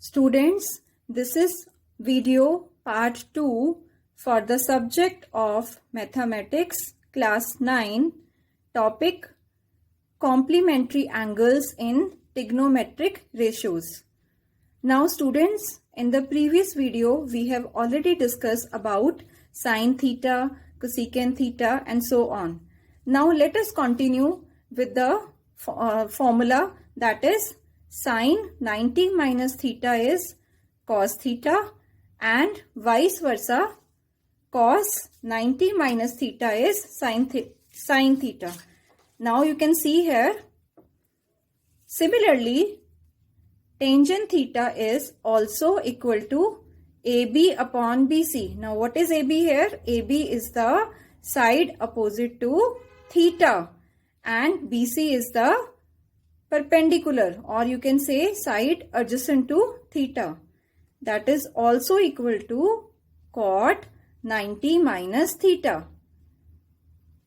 Students, this is video part 2 for the subject of Mathematics class 9, topic complementary angles in trigonometric ratios. Now students, in the previous video we have already discussed about sin theta, cosecant theta and so on. Now let us continue with the formula, that is sin 90 minus theta is cos theta and vice versa, cos 90 minus theta is sin theta. Now you can see here, similarly tangent theta is also equal to AB upon BC. Now what is AB here? AB is the side opposite to theta and BC is the perpendicular, or you can say side adjacent to theta. That is also equal to cot 90 minus theta.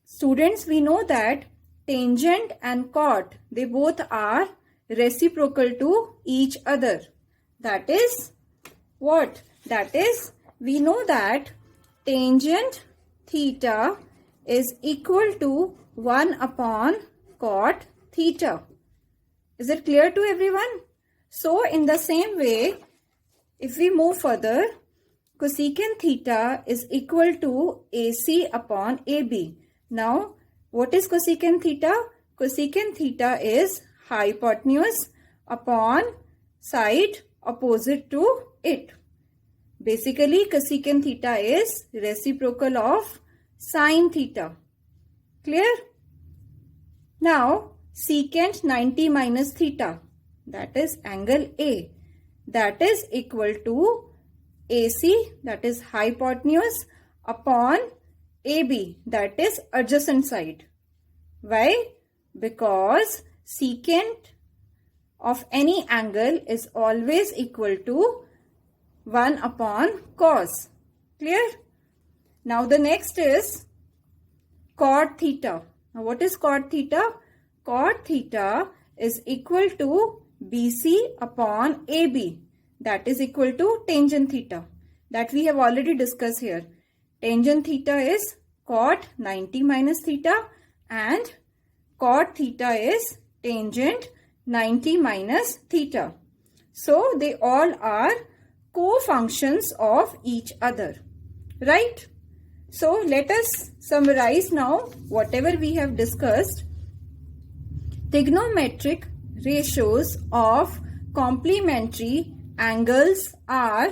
Students, we know that tangent and cot, they both are reciprocal to each other. That is what? That is, we know that tangent theta is equal to 1 upon cot theta. Is it clear to everyone? So in the same way, if we move further, cosecant theta is equal to AC upon AB. Now, what is cosecant theta? Cosecant theta is hypotenuse upon side opposite to it. Basically, cosecant theta is reciprocal of sin theta. Clear? Now, secant 90 minus theta, that is angle A, that is equal to AC, that is hypotenuse, upon AB, that is adjacent side. Why? Because secant of any angle is always equal to 1 upon cos. Clear? Now the next is cot theta. Now what is cot theta? Cot theta is equal to BC upon AB, that is equal to tangent theta, that we have already discussed here. Tangent theta is cot 90 minus theta and cot theta is tangent 90 minus theta. So they all are co-functions of each other, right? So let us summarize now whatever we have discussed. Trigonometric ratios of complementary angles are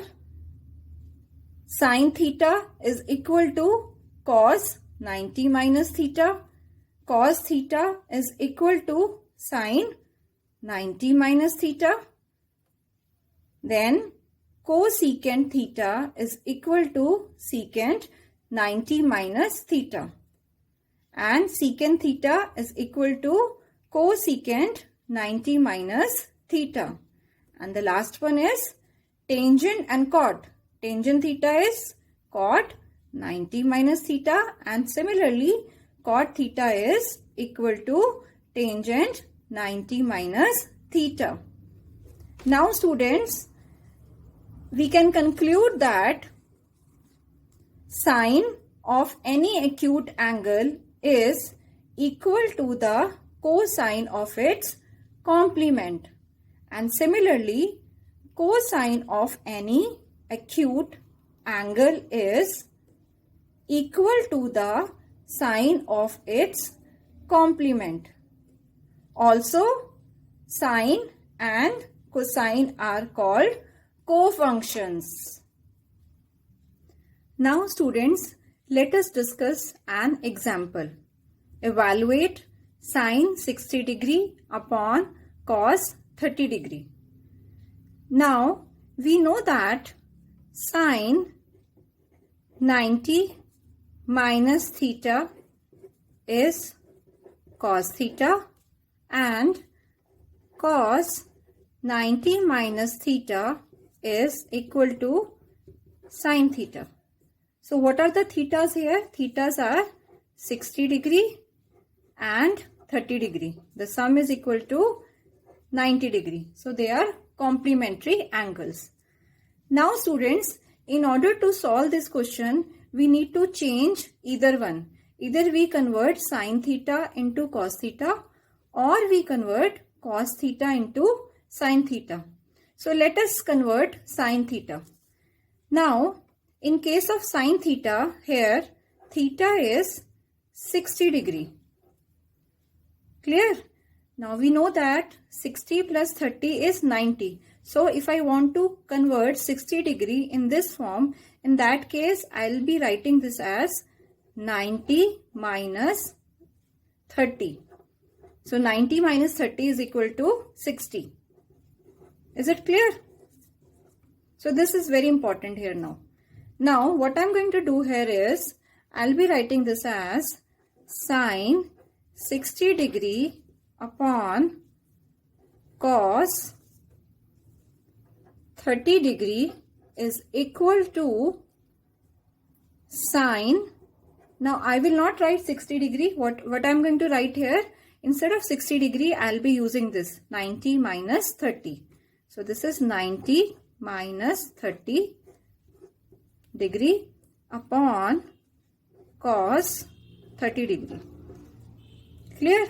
sin theta is equal to cos 90 minus theta, cos theta is equal to sin 90 minus theta, then cosecant theta is equal to secant 90 minus theta, and secant theta is equal to cosecant 90 minus theta. And the last one is tangent and cot. Tangent theta is cot 90 minus theta, and similarly cot theta is equal to tangent 90 minus theta. Now students, we can conclude that sine of any acute angle is equal to the cosine of its complement, and similarly cosine of any acute angle is equal to the sine of its complement. Also, sine and cosine are called co-functions. Now students, let us discuss an example. Evaluate sin 60 degree upon cos 30 degree. Now we know that sin 90 minus theta is cos theta and cos 90 minus theta is equal to sin theta. So what are the thetas here? Thetas are 60 degree and 30 degree. The sum is equal to 90 degree. So they are complementary angles. Now students, in order to solve this question, we need to change either one. Either we convert sin theta into cos theta, or we convert cos theta into sin theta. So let us convert sin theta. Now, in case of sin theta, here theta is 60 degree. Clear? Now we know that 60 plus 30 is 90. So if I want to convert 60 degree in this form, in that case I'll be writing this as 90 minus 30. So 90 minus 30 is equal to 60. Is it clear? So this is very important here now. Now what I'm going to do here is, I'll be writing this as sine 60 degree upon cos 30 degree is equal to sine. Now I will not write 60 degree. What I'm going to write here, instead of 60 degree, I'll be using this 90 minus 30. So this is 90 minus 30 degree upon cos 30 degree. Clear?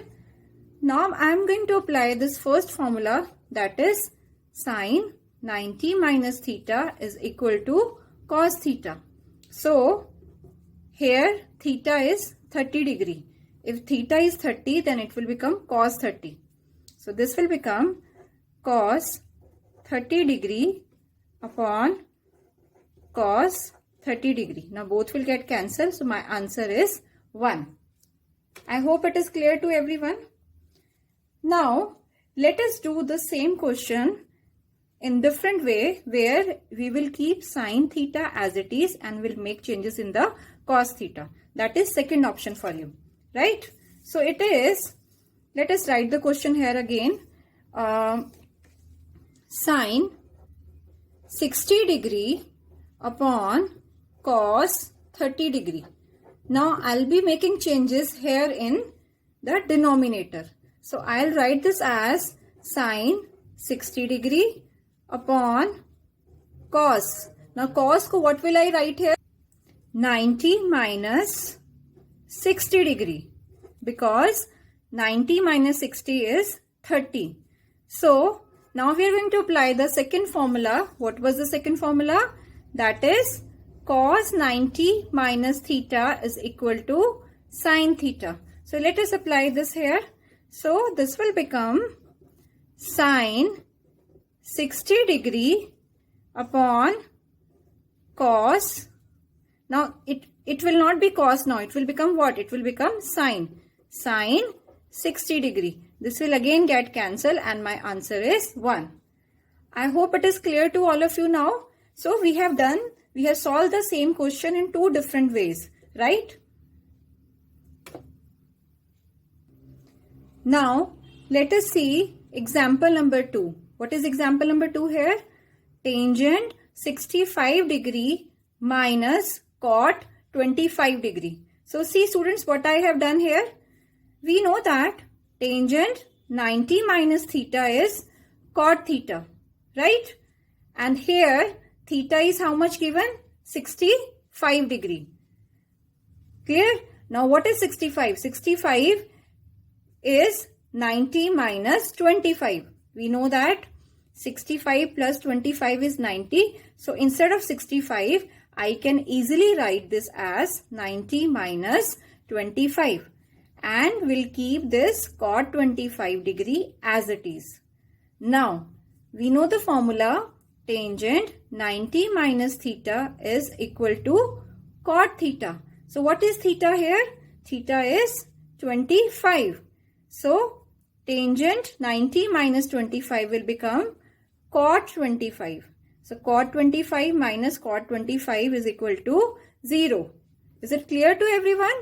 Now I am going to apply this first formula, that is sine 90 minus theta is equal to cos theta. So here theta is 30 degree. If theta is 30, then it will become cos 30. So this will become cos 30 degree upon cos 30 degree. Now both will get cancelled. So my answer is 1. I hope it is clear to everyone. Now let us do the same question in different way, where we will keep sine theta as it is and will make changes in the cos theta. That is second option for you, right? So it is, let us write the question here again. Sine 60 degree upon cos 30 degree. Now I'll be making changes here in the denominator. So I'll write this as sine 60 degree upon cos. Now cos ko what will I write here? 90 minus 60 degree, because 90 minus 60 is 30. So now we are going to apply the second formula. What was the second formula? That is cos 90 minus theta is equal to sin theta. So let us apply this here. So this will become sine 60 degree upon cos. Now it will not be cos now. It will become what? It will become sine. Sine 60 degree. This will again get cancelled and my answer is 1. I hope it is clear to all of you now. So we have solved the same question in two different ways, right? Now let us see example number 2. What is example number 2 here? Tangent 65 degree minus cot 25 degree. So see students, what I have done here. We know that tangent 90 minus theta is cot theta, right? And here theta is how much given? 65 degree. Clear? Now what is 65? 65 is 90 minus 25. We know that 65 plus 25 is 90. So instead of 65, I can easily write this as 90 minus 25. And we'll keep this cot 25 degree as it is. Now, we know the formula, tangent 90 minus theta is equal to cot theta. So what is theta here? Theta is 25. So tangent 90 minus 25 will become cot 25. So cot 25 minus cot 25 is equal to 0. Is it clear to everyone?